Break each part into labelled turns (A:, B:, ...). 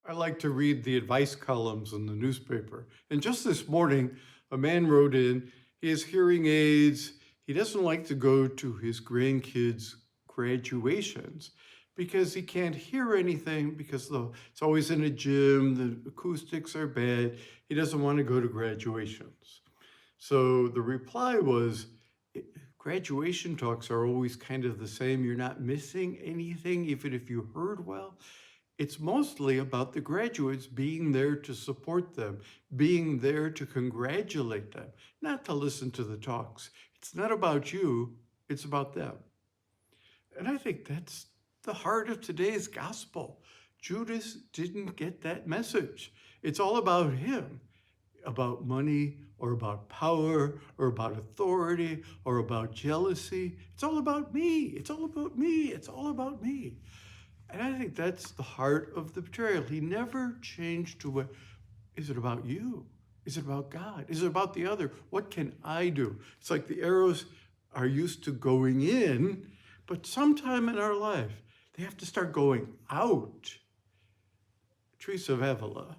A: I like to read the advice columns in the newspaper. And just this morning, a man wrote in, he has hearing aids. He doesn't like to go to his grandkids' graduations because he can't hear anything because it's always in a gym, the acoustics are bad. He doesn't want to go to graduations. So the reply was, graduation talks are always kind of the same. You're not missing anything, even if you heard well. It's mostly about the graduates being there to support them, being there to congratulate them, not to listen to the talks. It's not about you, it's about them. And I think that's the heart of today's gospel. Judas didn't get that message. It's all about him, about money or about power or about authority or about jealousy. It's all about me. It's all about me. It's all about me. And I think that's the heart of the betrayal. He never changed to what, is it about you? Is it about God? Is it about the other? What can I do? It's like the arrows are used to going in, but sometime in our life, they have to start going out. Teresa of Avila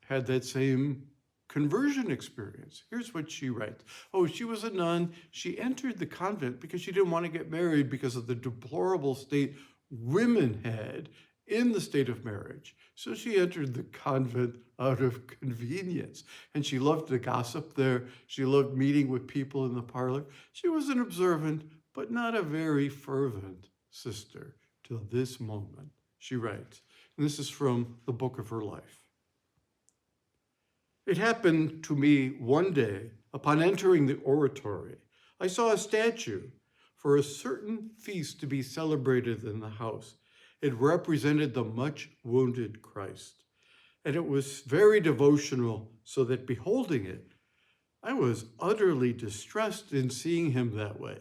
A: had that same conversion experience. Here's what she writes. Oh, she was a nun. She entered the convent because she didn't want to get married because of the deplorable state women had in the state of marriage. So she entered the convent out of convenience. And she loved to gossip there. She loved meeting with people in the parlor. She was an observant, but not a very fervent sister till this moment. She writes, and this is from the book of her life. It happened to me one day, upon entering the oratory, I saw a statue for a certain feast to be celebrated in the house. It represented the much wounded Christ, and it was very devotional, so that beholding it, I was utterly distressed in seeing him that way,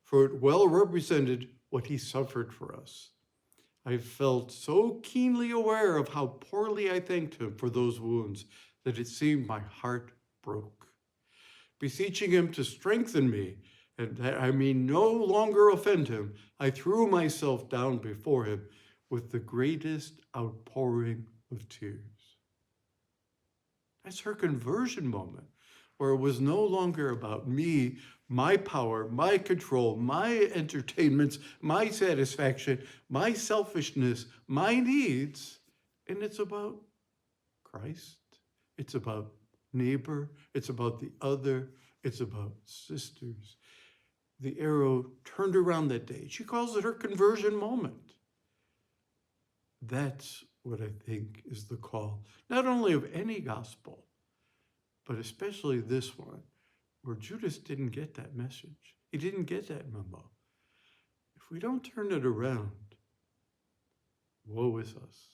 A: for it well represented what he suffered for us. I felt so keenly aware of how poorly I thanked him for those wounds that it seemed my heart broke. Beseeching him to strengthen me, and that I may no longer offend him, I threw myself down before him with the greatest outpouring of tears. That's her conversion moment, where it was no longer about me, my power, my control, my entertainments, my satisfaction, my selfishness, my needs, and it's about Christ. It's about neighbor. It's about the other. It's about sisters. The arrow turned around that day. She calls it her conversion moment. That's what I think is the call, not only of any gospel, but especially this one, where Judas didn't get that message. He didn't get that memo. If we don't turn it around, woe is us.